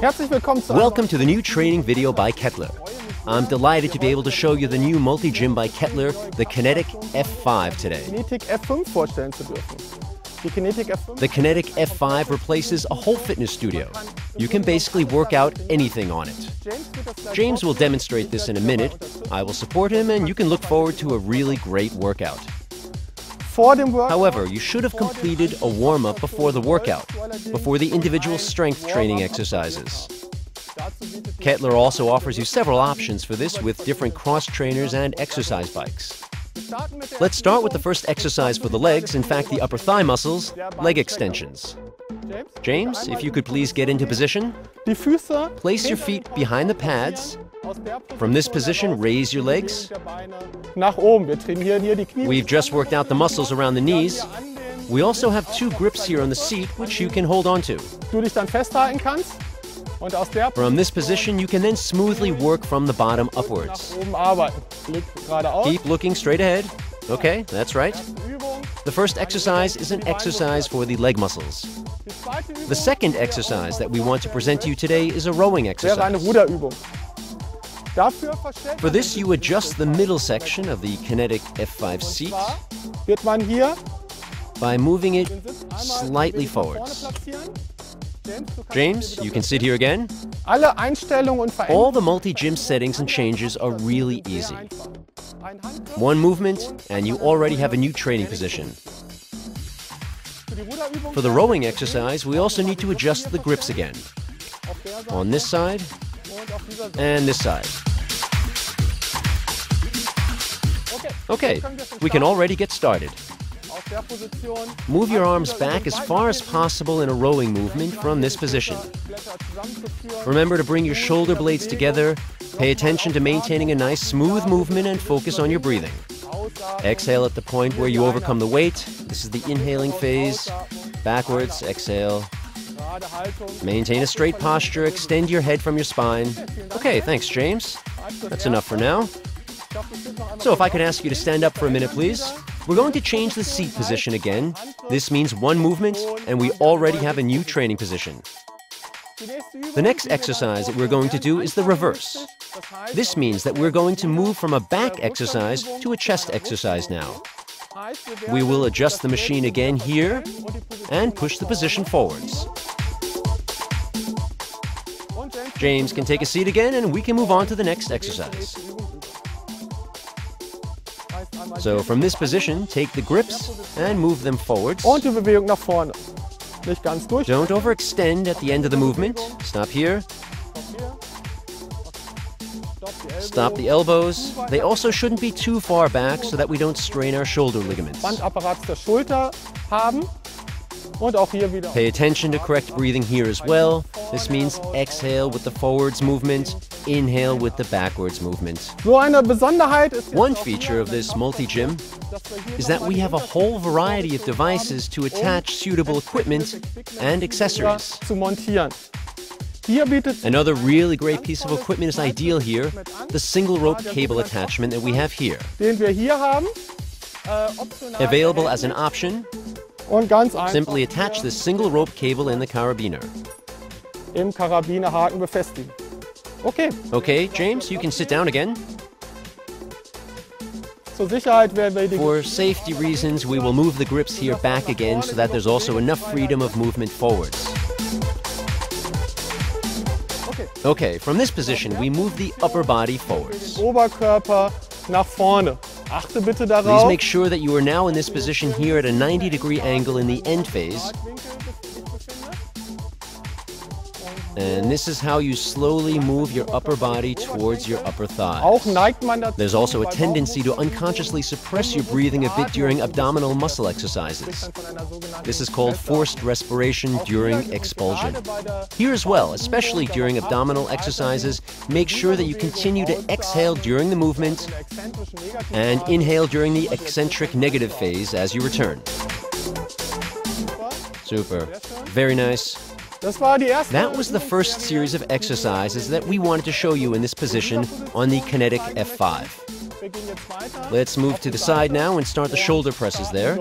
Welcome to the new training video by KETTLER. I'm delighted to be able to show you the new multi-gym by KETTLER, the Kinetic F5 today. The Kinetic F5 replaces a whole fitness studio. You can basically work out anything on it. James will demonstrate this in a minute. I will support him and you can look forward to a really great workout. However, you should have completed a warm-up before the workout, before the individual strength training exercises. KETTLER also offers you several options for this with different cross-trainers and exercise bikes. Let's start with the first exercise for the legs, in fact the upper thigh muscles, leg extensions. James, if you could please get into position. Place your feet behind the pads. From this position, raise your legs. We've just worked out the muscles around the knees. We also have two grips here on the seat, which you can hold on to. From this position, you can then smoothly work from the bottom upwards. Keep looking straight ahead. Okay, that's right. The first exercise is an exercise for the leg muscles. The second exercise that we want to present to you today is a rowing exercise. For this, you adjust the middle section of the Kinetic F5 seat by moving it slightly forwards. James, you can sit here again. All the multi-gym settings and changes are really easy. One movement, and you already have a new training position. For the rowing exercise, we also need to adjust the grips again. On this side, and this side. Okay, we can already get started. Move your arms back as far as possible in a rowing movement from this position. Remember to bring your shoulder blades together, pay attention to maintaining a nice smooth movement and focus on your breathing. Exhale at the point where you overcome the weight. This is the inhaling phase. Backwards, exhale. Maintain a straight posture, extend your head from your spine. Okay, thanks James. That's enough for now. So if I could ask you to stand up for a minute, please. We're going to change the seat position again. This means one movement, and we already have a new training position. The next exercise that we're going to do is the reverse. This means that we're going to move from a back exercise to a chest exercise now. We will adjust the machine again here and push the position forwards. James can take a seat again and we can move on to the next exercise. So from this position, take the grips and move them forwards. Don't overextend at the end of the movement. Stop here. Stop the elbows. They also shouldn't be too far back so that we don't strain our shoulder ligaments. Pay attention to correct breathing here as well. This means exhale with the forwards movement, inhale with the backwards movement. One feature of this multi-gym is that we have a whole variety of devices to attach suitable equipment and accessories. Another really great piece of equipment is ideal here, the single rope cable attachment that we have here. Available as an option, simply attach this single rope cable in the carabiner. Okay, James, you can sit down again. For safety reasons, we will move the grips here back again so that there's also enough freedom of movement forwards. Okay, from this position, we move the upper body forwards. Please make sure that you are now in this position here at a 90-degree angle in the end phase. And this is how you slowly move your upper body towards your upper thighs. There's also a tendency to unconsciously suppress your breathing a bit during abdominal muscle exercises. This is called forced respiration during expulsion. Here as well, especially during abdominal exercises, make sure that you continue to exhale during the movement and inhale during the eccentric negative phase as you return. Super. Very nice. That was the first series of exercises that we wanted to show you in this position on the Kinetic F5. Let's move to the side now and start the shoulder presses there.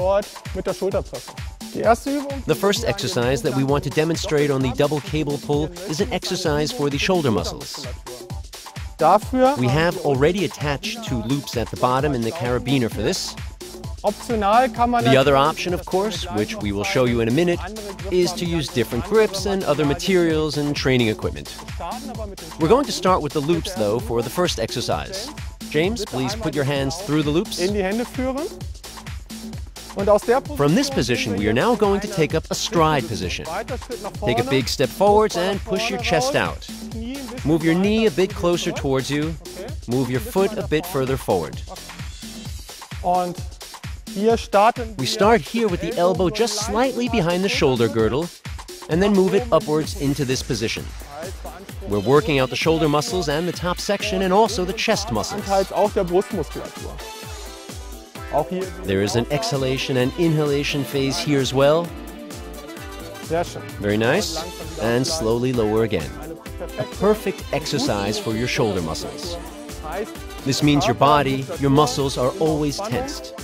The first exercise that we want to demonstrate on the double cable pull is an exercise for the shoulder muscles. We have already attached 2 loops at the bottom in the carabiner for this. The other option, of course, which we will show you in a minute, is to use different grips and other materials and training equipment. We're going to start with the loops, though, for the first exercise. James, please put your hands through the loops. From this position, we are now going to take up a stride position. Take a big step forwards and push your chest out. Move your knee a bit closer towards you. Move your foot a bit further forward. We start here with the elbow just slightly behind the shoulder girdle, and then move it upwards into this position. We're working out the shoulder muscles and the top section, and also the chest muscles. There is an exhalation and inhalation phase here as well. Very nice. And slowly lower again. A perfect exercise for your shoulder muscles. This means your body, your muscles are always tensed.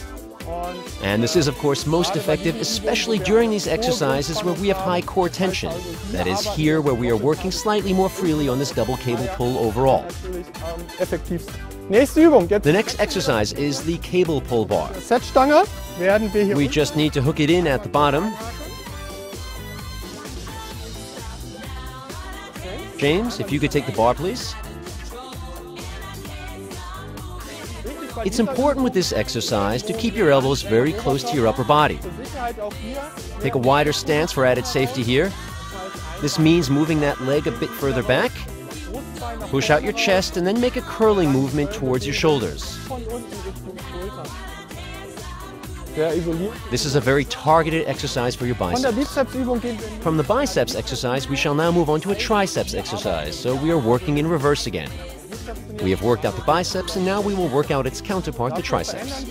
And this is, of course, most effective, especially during these exercises where we have high core tension. That is, here where we are working slightly more freely on this double cable pull overall. The next exercise is the cable pull bar. We just need to hook it in at the bottom. James, if you could take the bar, please. It's important with this exercise to keep your elbows very close to your upper body. Take a wider stance for added safety here. This means moving that leg a bit further back. Push out your chest and then make a curling movement towards your shoulders. This is a very targeted exercise for your biceps. From the biceps exercise, we shall now move on to a triceps exercise, so we are working in reverse again. We have worked out the biceps, and now we will work out its counterpart, the triceps.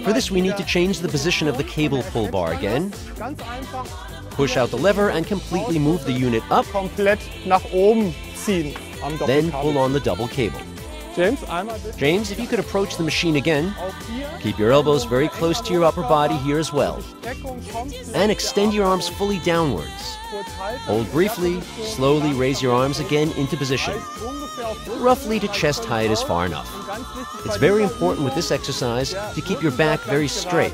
For this, we need to change the position of the cable pull bar again. Push out the lever and completely move the unit up. Then pull on the double cable. James, if you could approach the machine again. Keep your elbows very close to your upper body here as well. And extend your arms fully downwards. Hold briefly, slowly raise your arms again into position. Roughly to chest height is far enough. It's very important with this exercise to keep your back very straight.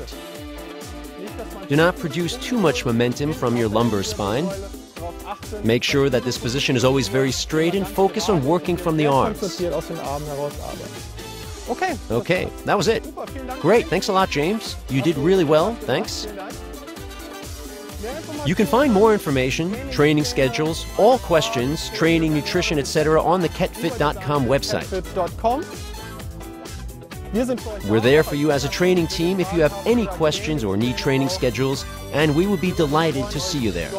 Do not produce too much momentum from your lumbar spine. Make sure that this position is always very straight and focus on working from the arms. Okay, that was it. Great, thanks a lot, James. You did really well, thanks. You can find more information, training schedules, all questions, training, nutrition, etc. on the KETFit.com website. We're there for you as a training team if you have any questions or need training schedules, and we would be delighted to see you there.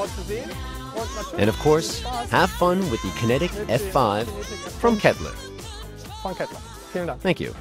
And of course, have fun with the Kinetic F5 from KETTLER. Thank you.